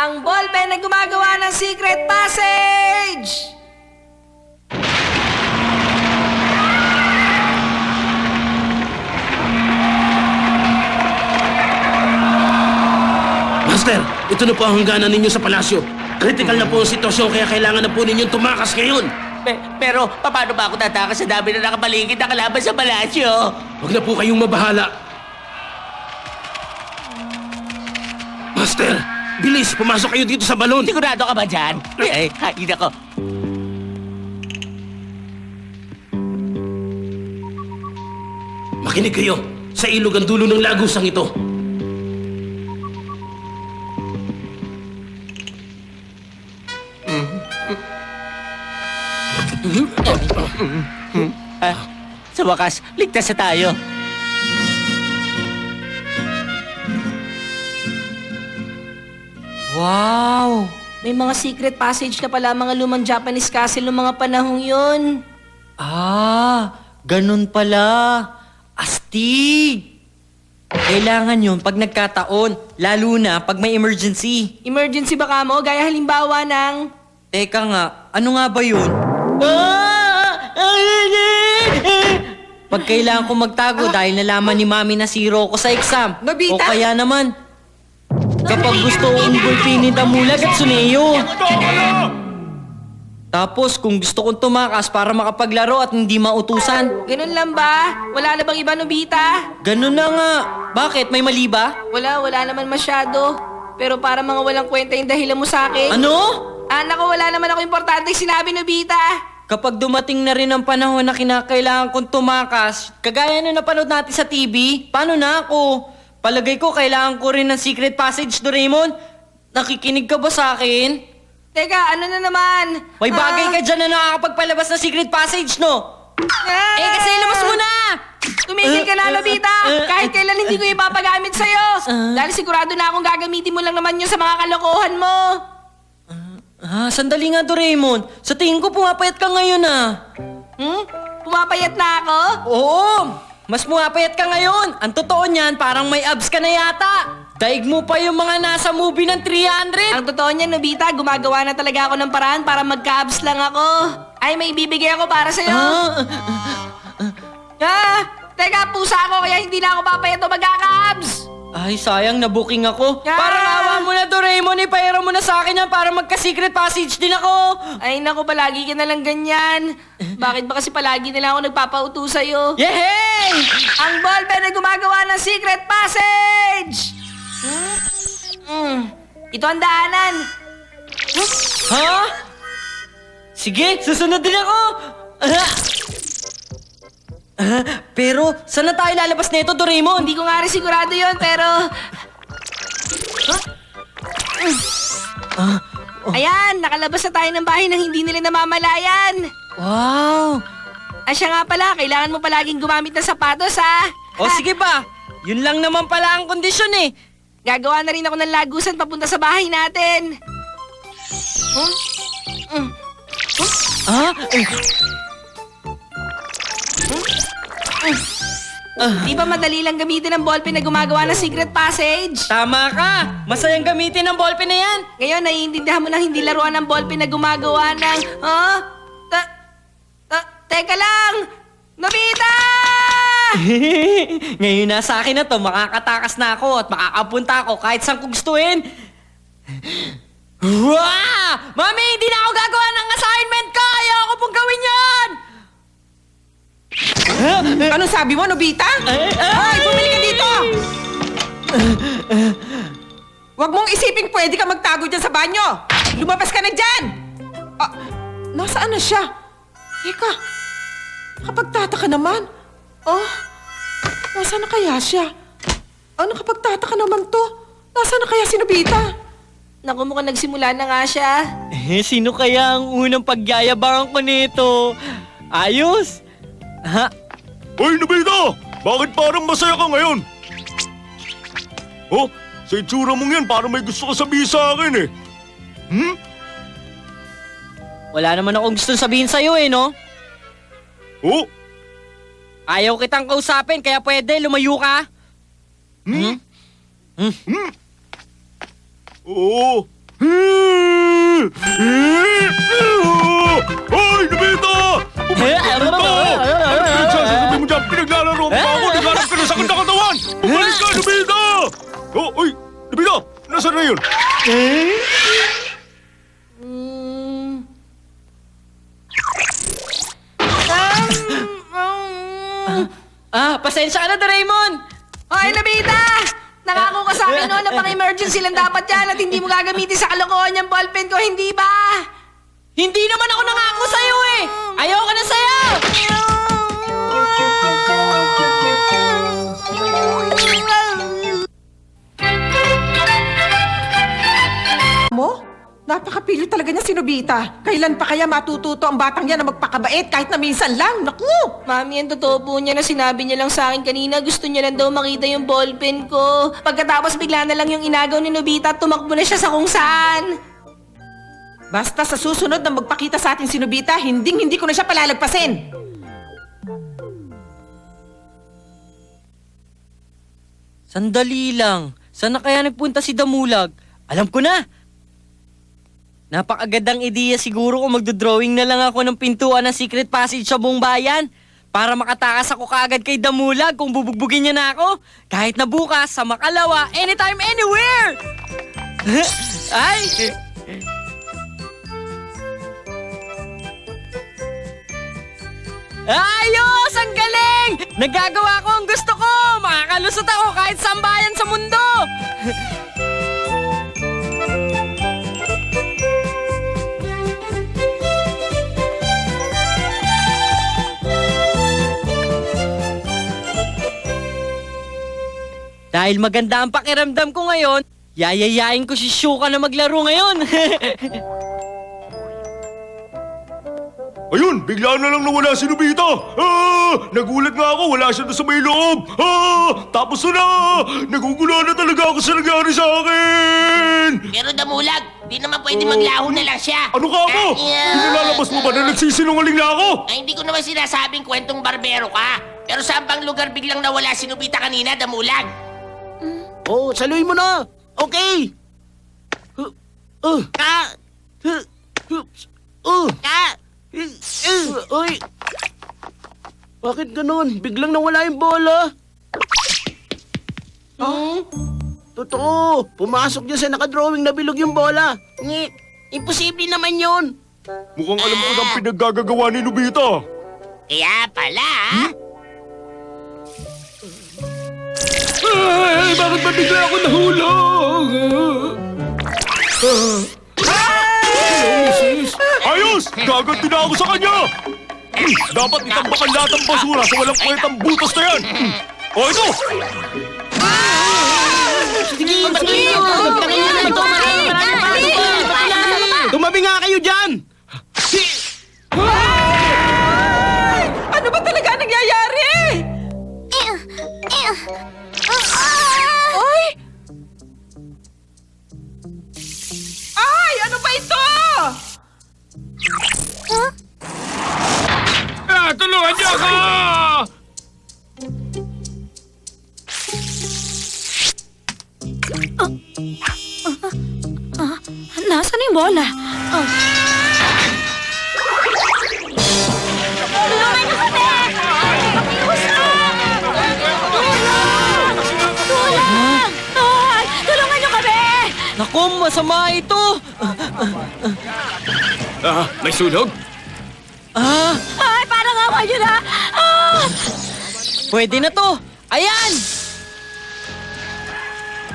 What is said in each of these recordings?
Ang ballpen na gumagawa ng secret passage! Master, ito na po ang hangganan ninyo sa palasyo. Critical na po ang sitwasyon kaya kailangan na po ninyong tumakas ngayon. Pero paano ba ako tatakas sa dami na nakapaligid na kalaban sa palasyo? Huwag na po kayong mabahala. Master, bilis, pumasok kayo dito sa balon. Sigurado ka ba dyan? Ay, hain ako. Makinig kayo. Sa ilog ang dulo ng lagusang ito. Sa wakas, ligtas na tayo. Wow! May mga secret passage na pala mga lumang Japanese castle ng mga panahong yun. Ganun pala. Astig! Kailangan yun pag nagkataon, lalo na pag may emergency. Emergency ba ka mo? Gaya halimbawa ng... Teka nga, ano nga ba yun? Pag kailangan ko magtago dahil nalaman ni Mami na zero ko sa exam. Nobita? O kaya naman, kapag gusto kong gulpinin damulag at suneyo. Tapos kung gusto kong tumakas para makapaglaro at hindi mautusan. Ganun lang ba? Wala na bang iba, Nobita? Ganun na nga. Bakit? May mali ba? Wala naman masyado. Pero para mga walang kwenta yung dahilan mo sa akin. Ano? Anak ko, wala naman ako importante sinabi, Nobita. Kapag dumating na rin ang panahon na kinakailangan kong tumakas, kagaya na napanood natin sa TV, paano na ako? Palagay ko kailangan ko rin ng secret passage, Doraemon. Nakikinig ka ba sa akin? Teka, ano na naman? May bagay ka dyan na nakakapagpalabas ng secret passage, no? Kasi ilabas mo na! Tumigil ka na, Nobita! Kahit kailan hindi ko ipapagamit sa'yo! Dahil sigurado na akong gagamitin mo lang naman yun sa mga kalokohan mo! Sandali nga, Doraemon. Sa tingin ko pumapayat ka ngayon, Pumapayat na ako? Oo! Mas pumapayat ka ngayon. Ang totoo niyan, parang may abs ka na yata. Daig mo pa yung mga nasa movie ng 300. Ang totoo niyan, Nobita, gumagawa na talaga ako ng paraan para magka-abs lang ako. Ay, may ibibigay ako para sa'yo. Teka, pusa ako kaya hindi na ako papayat o magkaka-abs. Ay, sayang, na-booking ako. Ah! Parang awa mo na, Doraemon. Ipahira mo na sa akin yan para magka-secret passage din ako. Ay, naku, palagi ka na lang ganyan. Bakit ba kasi palagi na lang ako nagpapauto sa'yo? Yehey! Ang ballpen na gumagawa ng secret passage! Ito ang daanan. Ha? Sige, susunod din ako. Pero, saan na tayo lalabas nito, Doraemon? Hindi ko nga rin sigurado yon pero... Ayan, nakalabas na tayo ng bahay nang hindi nila namamalayan. Wow! Siya nga pala, kailangan mo palaging gumamit ng sapatos, ha? O sige ba, yun lang naman pala ang kondisyon eh. Gagawa na rin ako ng lagusan papunta sa bahay natin. Di ba madali lang gamitin ang ballpen na gumagawa ng secret passage? Tama ka! Masayang gamitin ang ballpen na yan. Ngayon, naiintindihan mo na hindi laruan ng ballpen na gumagawa ng... Teka lang! Nobita! Ngayon na sa akin na to, makakatakas na ako at makakapunta ako kahit saan ko gustuhin. Wow! Mami, hindi na ako gagawa ng assignment ko! Ayoko pong gawin yan! Anong sabi mo, Nobita? Hoy, bumili ka dito! Huwag mong isiping pwede ka magtago dyan sa banyo! Lumabas ka na dyan! Nasaan na siya? Teka, nakapagtataka naman. Nasaan na kaya siya? Nakapagtataka naman to. Nasaan na kaya si Nobita? Naku, mukhang nagsimula na nga siya. Sino kaya ang unang pagyayabangan ko nito? Ayos! Hoy, Nobita! Bakit parang masaya ka ngayon? Sa itsura mong yan, parang may gusto ka sabihin sa akin eh. Wala naman akong gusto sabihin sa'yo eh, no? Ayaw kitang kausapin, kaya pwede, lumayo ka. Oo, Hoy, Nobita! Ano pinagsasabi mo dyan? Pinaglalaro mo ba ako? Nagharap ka na sakit na katawan! Bumalik ka, Nobita! Oh, oy, Nobita! Nasaan na yun? Pasensya ka na, Doraemon! Hoy, Nobita! Nangako ka sa akin noon na pang-emergency lang dapat yan at hindi mo gagamitin sa kalokohan yung ballpen ko, hindi ba? Hindi naman ako nangako sa'yo eh! Ayoko na sa'yo! Mo? Napakapili talaga niya si Nobita. Kailan pa kaya matututo ang batang yan na magpakabait kahit na minsan lang? Naku! Mami, ang totoo po niya na sinabi niya lang sa akin kanina, gusto niya lang daw makita yung ballpen ko. Pagkatapos bigla na lang yung inagaw ni Nobita at tumakbo na siya sa kung saan. Basta sa susunod na magpakita sa atin si Nobita, hindi ko na siya palalagpasin. Sandali lang. Saan na kaya nagpunta si Damulag? Alam ko na! Napakagandang ideya siguro kung magdodrawing na lang ako ng pintuan ng secret passage sa buong bayan para makatakas ako kaagad kay Damulag kung bubugbugin niya na ako. Kahit na bukas, sa Makalawa, anytime, anywhere! Ay! Ayos! Ang galing! Nagagawa ko ang gusto ko! Makakalusot ako kahit saan bayan sa mundo! Dahil maganda ang pakiramdam ko ngayon, yayayain ko si Shuka na maglaro ngayon. Ayun, bigla na lang nawala si Nobita! Nagulat nga ako, wala siya doon sa may loob! Tapos na! Nagugulo na talaga ako sa nangyari sa akin! Pero Damulag, di naman pwede maglaho na lang siya. Ano ka ako? Ay, Pinalalabas mo ba na nagsisinungaling na ako? Ay, hindi ko naman sinasabing kwentong barbero ka. Pero saan bang lugar biglang nawala si Nobita kanina, Damulag? Oh, saluhin mo na! Okay! Ka! Ka! Uy! Bakit ganon? Biglang nawala yung bola? Totoo! Pumasok niya sa nakadrawing na bilog yung bola! Imposible naman yun. Mukhang alam ko ng pinaggagawa ni Nobita! Kaya pala, Ay! Bakit ba bigla ako nahulog? Ayos! Gaganti na ako sa kanya! Dapat itambakan lahat ng basura sa walang kwentang butas na yan! O ito! Tumabi nga kayo dyan! Ano ba talaga ang nangyayari? Ay! Ay! Ano ba ito? Tulungan niyo ako! Nasaan yung bola? Tulungan niyo kami! Naku, masama ito! May sunog? Ay, parang awa niyo na! Pwede na to! Ayan!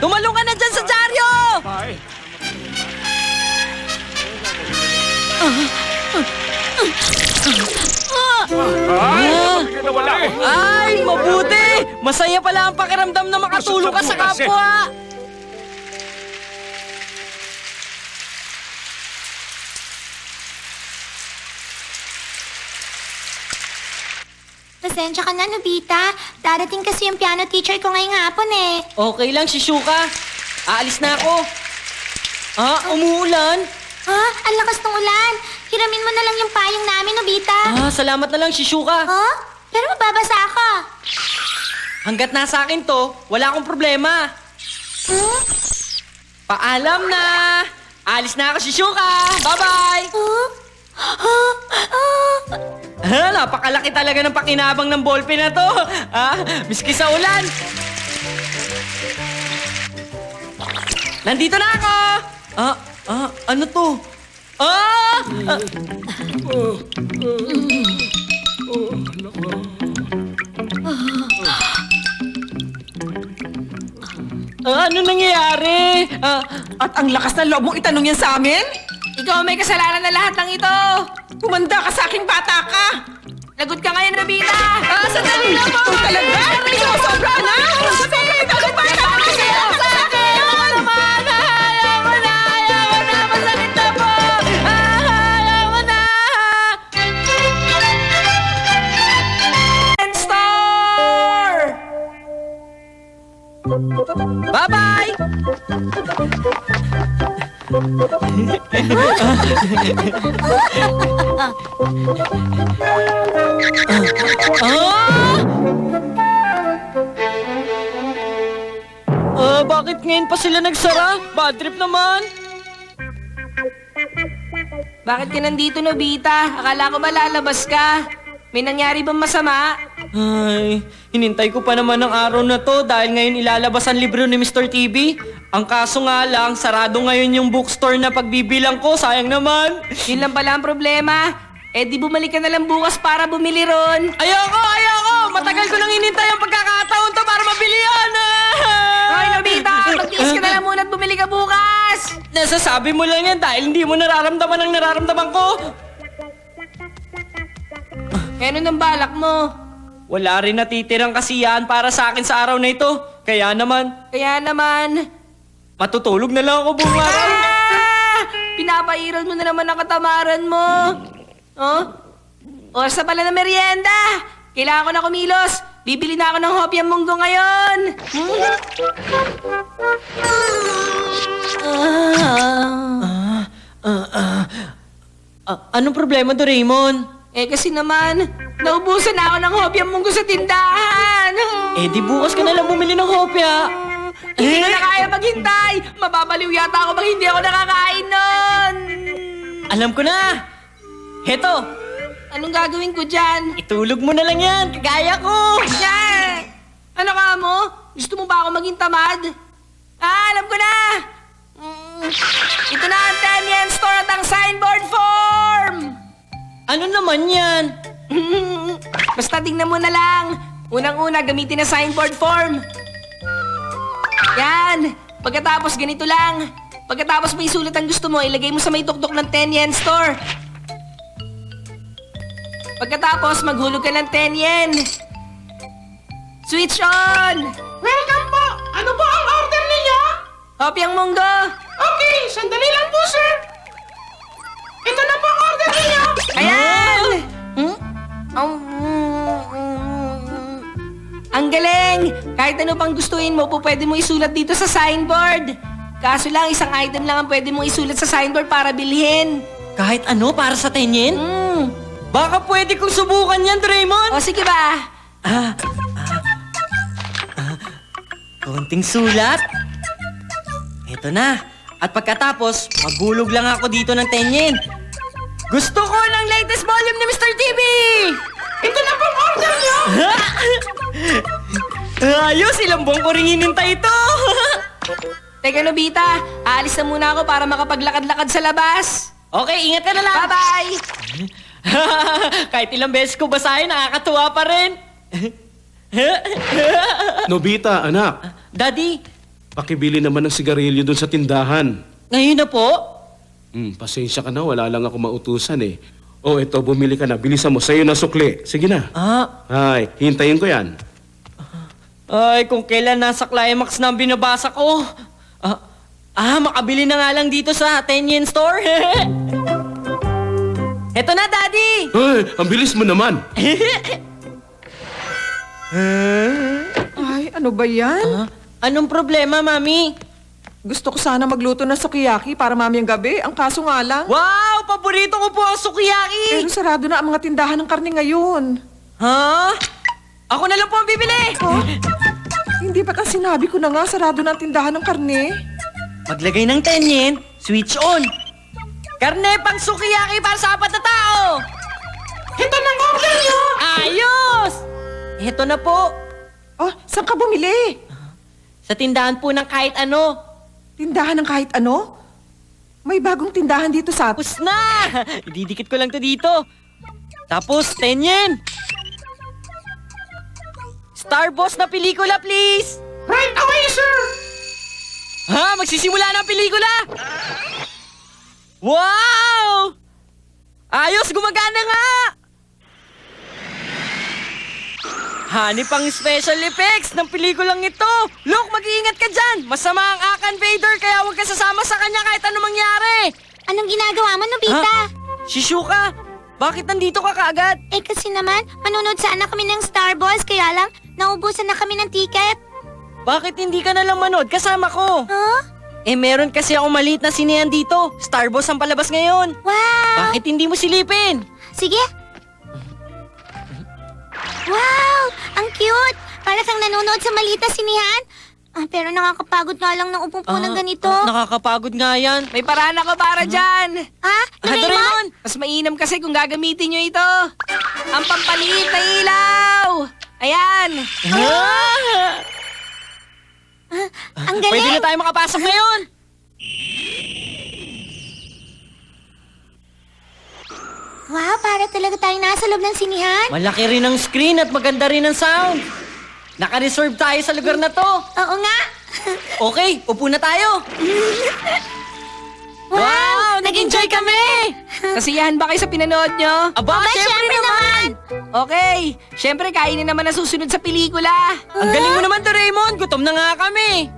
Tumalong ka na dyan sa dyaryo! Ay, mabuti! Masaya pala ang pakiramdam na makatulong ka sa kapwa! Pasensya ka na, Nobita. Darating kasi yung piano teacher ko ngayong hapon eh. Okay lang, Shizuka. Aalis na ako. Umuulan? Ha? Ang lakas ng ulan. Hiramin mo na lang yung payong namin, Nobita. Salamat na lang, Shizuka. Ha? Pero mababasa ka. Hanggat nasa akin to, wala akong problema. Huh? Paalam na! Alis na ako, Shishuka! Bye-bye! Napakalaki talaga ng pakinabang ng ballpen na to. Miski sa ulan. Nandito na ako! Ano to? Ano nangyayari? At ang lakas ng loob mong itanong yan sa amin? Ikaw ang may kasalanan na lahat ng ito. Humanda ka sa aking bata ka! Lagot ka ngayon, Nobita. Sandali lang po! Talaga? Sobra ka na! Sobra ka na! Bata ka na! Ayoko naman! Ayoko na! Masakit na po! Ayoko na! Store! Bye-bye! Bakit ngayon pa sila nagsara? Bad trip naman. Bakit ka nandito, Nobita? Akala ko ba lalabas ka? May nangyari bang masama? Ay, hinintay ko pa naman ang araw na to dahil ngayon ilalabas ang libro ni Mr. TV. Ang kaso nga lang, sarado ngayon yung bookstore na pagbibilang ko. Sayang naman. Yun lang pala ang problema. Eh di bumalik ka na lang bukas para bumili ron. Ayoko! Matagal ko nang hinintay ang pagkakataon to para mabili yan. Hoy, Nobita! Magtiis ka na lang muna at bumili ka bukas! Nasasabi mo lang yan dahil hindi mo nararamdaman ang nararamdaman ko. Ano nang balak mo? Wala rin natitirang kasiyahan para sa akin sa araw na ito. Kaya naman, matutulog na lang ako buong araw. Pinapairal mo na naman ang katamaran mo. Oh? Oras na pala na merienda. Kailangan ko na kumilos. Bibili na ako ng hopyang munggo ngayon. Anong problema, Doraemon? Kasi naman, naubusan na ako ng hopyang munggo sa tindahan. Di bukas ka na lang bumili ng hopya. Hindi ko na kaya maghintay. Mababaliw yata ako pag hindi ako nakakain nun. Alam ko na. Heto, Anong gagawin ko dyan? itulog mo na lang yan, kagaya ko. Yeah! Ano ka mo? Gusto mo ba ako maging tamad? Alam ko na! Ito na ang 10 yen store at ang signboard form! Ano naman yan? Basta tingnan mo na lang. Unang-una, gamitin na signboard form. Yan! Pagkatapos, ganito lang. Pagkatapos may sulat ang gusto mo, ilagay mo sa may tuktok ng 10 yen store. Pagkatapos, maghulog ka ng 10 yen. Switch on! Welcome po! Ano po ang order ninyo? Hopyang munggo! Okay, sandali lang po, sir. Ito na po ang order ninyo. Ayan! Ang galing! Kahit ano pang gustuin mo, pwede mo isulat dito sa signboard. Kaso lang, isang item lang ang pwede mong isulat sa signboard para bilhin. Kahit ano para sa 10 yen? Baka pwede kong subukan yan, Doraemon. O sige ba? Konting sulat. Ito na. At pagkatapos, maghulog lang ako dito ng 10 yen. Gusto ko ng latest volume ni Mr. TV! Ito na po ang order nyo. Ayos, ilang buwan ko rin hinintay ito. Teka, Nobita. Aalis na muna ako para makapaglakad-lakad sa labas. Okay, ingat ka na lang. Bye-bye! Kahit ilang beses ko basahin, nakakatuwa pa rin. Nobita, anak. Daddy, Pakibili naman ng sigarilyo dun sa tindahan. ngayon na po? Pasensya ka na, wala lang ako mautusan eh. Eto, bumili ka na. Bilisan mo, sa'yo na sukli. Sige na. Ay, hintayin ko yan. Ay, kung kailan nasa climax na ang binabasa ko. Makabili na nga lang dito sa 10 yen store. Eto na, Daddy! Ay, ang bilis mo naman. Ay, ano ba yan? Anong problema, Mami? Gusto ko sana magluto ng sukiyaki para mamayang gabi. Ang kaso nga lang. Wow! Paborito ko po ang sukiyaki! Pero sarado na ang mga tindahan ng karne ngayon. Ha? Ako na lang po ang bibili! Hindi ba't ang sinabi ko na nga sarado na ang tindahan ng karne? Maglagay ng 10 yen, Switch on. Karne pang sukiyaki para sa 4 na tao. Ito na nga, Leo! Ayos! Ito na po. Oh, saan ka bumili? Sa tindahan po ng kahit ano. Tindahan ng kahit ano? May bagong tindahan dito sa... Tapos na! Ididikit ko lang to dito. Tapos, 10 yen. Star Boss na pelikula, please! Right away, sir! Ha? Magsisimula na ang pelikula! Wow! Ayos! Gumagana nga! Hani pang special effects ng pelikulang ito! Look, mag-iingat ka dyan! Masama ang Akan Vader, kaya huwag ka sasama sa kanya kahit ano mangyari! Anong ginagawa mo, Nobita? Shishuka, bakit nandito ka kaagad? Eh kasi naman, manonood sana kami ng Star Wars, kaya lang, naubusan na kami ng ticket. Bakit hindi ka na lang manood kasama ko? Huh? Eh meron kasi akong maliit na sinehan dito. Star Wars ang palabas ngayon. Wow! Bakit hindi mo silipin? Sige. Wow! Ang cute! Para kang nanonood sa maliit na sinihan. Pero nakakapagod nga lang ng upong ng ganito. Nakakapagod nga yan. May paraan ako para dyan. Doraemon? Mas mainam kasi kung gagamitin nyo ito. Ang pampaliit na ilaw. Ayan. Ang galing! Pwede na tayo makapasok ngayon. Wow, para talaga tayong nasa loob ng sinihan. Malaki rin ang screen at maganda rin ang sound. Naka-reserve tayo sa lugar na to. Oo nga. Okay, upo na tayo. Wow! Nag-enjoy kami! Nasiyahan ba kayo sa pinanood nyo? Aba, Aba, syempre syempre naman! Okay. Syempre, kainin naman ang susunod sa pelikula. Ang galing mo naman, Doraemon. Gutom na nga kami.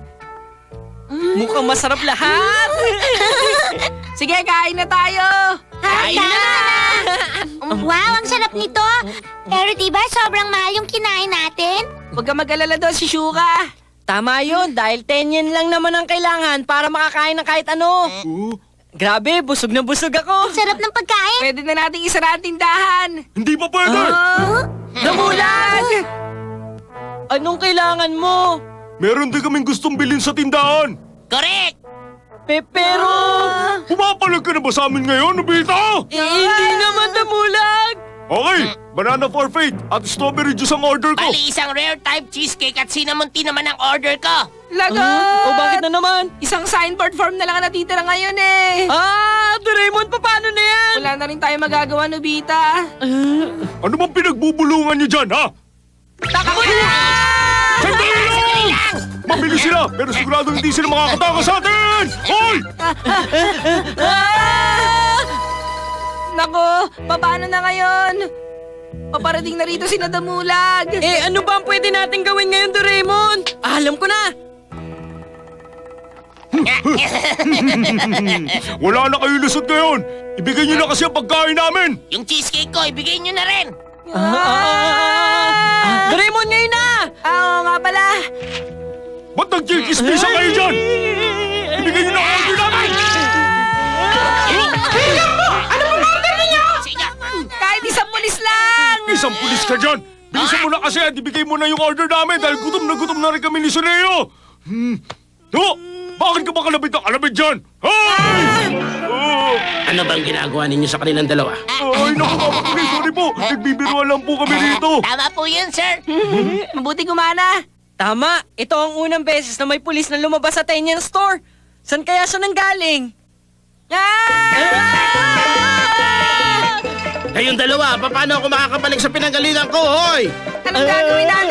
Mukhang masarap lahat. Sige, kain na tayo. Kain na! Wow, ang sarap nito. Pero diba sobrang mahal yung kinain natin? Huwag ka mag-alala doon, si Shuka. Tama yun, dahil 10 yen lang naman ang kailangan para makakain ng kahit ano. Grabe, busog na busog ako. Sarap ng pagkain. Pwede na nating isara ang tindahan. Hindi pa pwede! Namulag! Anong kailangan mo? Meron din kaming gustong bilhin sa tindahan! Correct! Pero... Pumapalag ka na ba sa amin ngayon, Nobita? hindi naman namulag. Okay, banana forfeit at strawberry juice ang order ko. Bali, isang rare type cheesecake at cinnamon tea naman ang order ko. Lagot! O bakit na naman? Isang signboard form na lang ang natitira ngayon eh. Doraemon, paano na yan? Wala na rin tayo magagawa, Nobita. Ano bang pinagbubulungan niyo dyan, ha? Takbo na! Sandali lang! Mabilis sila, pero sigurado hindi sila makakatakas sa atin! Hoy! Nako, paano na ngayon? Paparating na rito si Nadamulag. Ano ba ang pwede natin gawin ngayon, Doraemon? Alam ko na. Wala na kayo lusot ngayon! Ibigay niyo na kasi ang pagkain namin! Yung cheesecake ko, ibigay nyo na rin. Doraemon, ngayon na! Oo nga pala. Ba't nagchikis-pisa kayo dyan? Ibigay niyo na ang order namin! Sige. Kahit isang pulis lang. Isang pulis ka dyan! Bilisan mo na kasi at ibigay mo na yung order namin dahil gutom na rin kami ni Suneo! Bakit ka ba kalabit na kalabit dyan? Hey! Ano bang ginagawa ninyo sa kanilang dalawa? Ay, naku, kapatid, sorry po. Nagbibiruan lang po kami rito. Tama po yun, sir. Mabuti gumana. Tama, ito ang unang beses na may pulis na lumabas sa Tenyan Store. Saan kaya siya nanggaling? Kayong dalawa, paano ako makakabalik sa pinanggalingan ko, hoy? Anong gagawin natin?